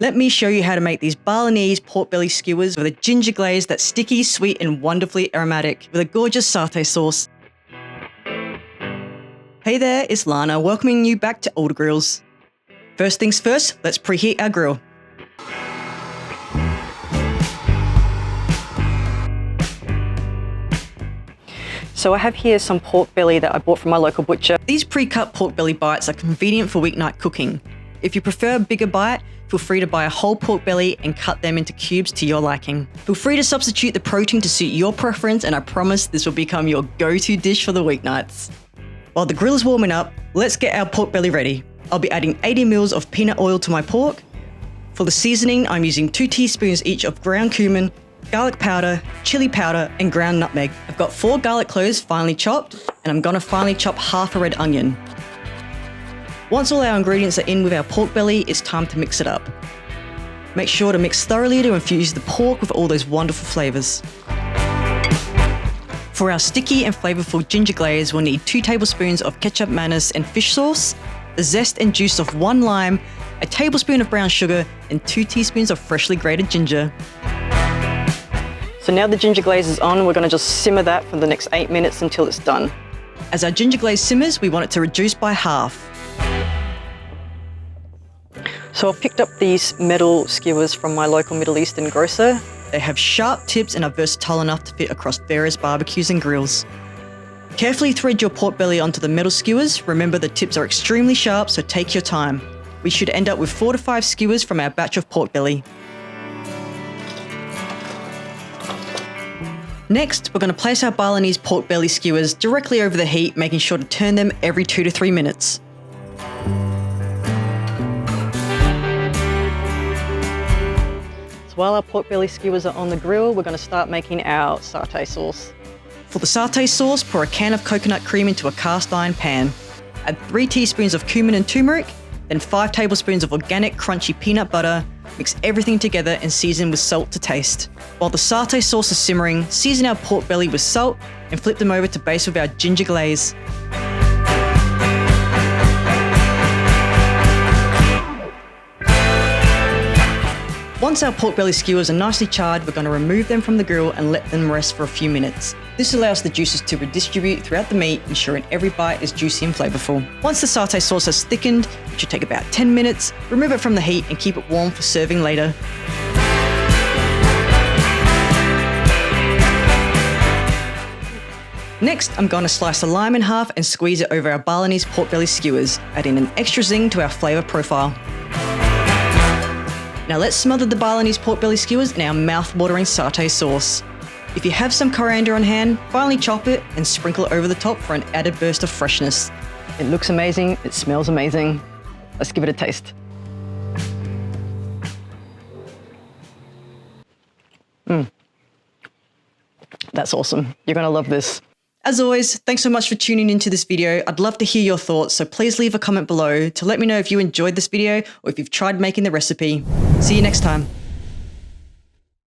Let me show you how to make these Balinese pork belly skewers with a ginger glaze that's sticky, sweet, and wonderfully aromatic with a gorgeous satay sauce. Hey there, it's Lana, welcoming you back to Aldergrills. First things first, let's preheat our grill. So I have here some pork belly that I bought from my local butcher. These pre-cut pork belly bites are convenient for weeknight cooking. If you prefer a bigger bite, feel free to buy a whole pork belly and cut them into cubes to your liking. Feel free to substitute the protein to suit your preference, and I promise this will become your go-to dish for the weeknights. While the grill is warming up, let's get our pork belly ready. I'll be adding 80 ml of peanut oil to my pork. For the seasoning, I'm using 2 teaspoons each of ground cumin, garlic powder, chili powder, and ground nutmeg. I've got 4 garlic cloves finely chopped, and I'm gonna finely chop half a red onion. Once all our ingredients are in with our pork belly, it's time to mix it up. Make sure to mix thoroughly to infuse the pork with all those wonderful flavors. For our sticky and flavorful ginger glaze, we'll need 2 tablespoons of ketchup, mayonnaise, and fish sauce, the zest and juice of 1 lime, a tablespoon of brown sugar, and 2 teaspoons of freshly grated ginger. So now the ginger glaze is on, we're going to just simmer that for the next 8 minutes until it's done. As our ginger glaze simmers, we want it to reduce by half. So I've picked up these metal skewers from my local Middle Eastern grocer. They have sharp tips and are versatile enough to fit across various barbecues and grills. Carefully thread your pork belly onto the metal skewers. Remember, the tips are extremely sharp, so take your time. We should end up with 4 to 5 skewers from our batch of pork belly. Next, we're going to place our Balinese pork belly skewers directly over the heat, making sure to turn them every 2 to 3 minutes. So while our pork belly skewers are on the grill, we're going to start making our satay sauce. For the satay sauce, pour a can of coconut cream into a cast iron pan. Add 3 teaspoons of cumin and turmeric, then 5 tablespoons of organic crunchy peanut butter. Mix everything together and season with salt to taste. While the satay sauce is simmering, season our pork belly with salt and flip them over to base with our ginger glaze. Once our pork belly skewers are nicely charred, we're going to remove them from the grill and let them rest for a few minutes. This allows the juices to redistribute throughout the meat, ensuring every bite is juicy and flavorful. Once the satay sauce has thickened, which should take about 10 minutes, remove it from the heat and keep it warm for serving later. Next, I'm going to slice a lime in half and squeeze it over our Balinese pork belly skewers, adding an extra zing to our flavour profile. Now let's smother the Balinese pork belly skewers in our mouth-watering satay sauce. If you have some coriander on hand, finely chop it and sprinkle it over the top for an added burst of freshness. It looks amazing, it smells amazing. Let's give it a taste. That's awesome. You're gonna love this. As always, thanks so much for tuning into this video. I'd love to hear your thoughts, so please leave a comment below to let me know if you enjoyed this video or if you've tried making the recipe. See you next time.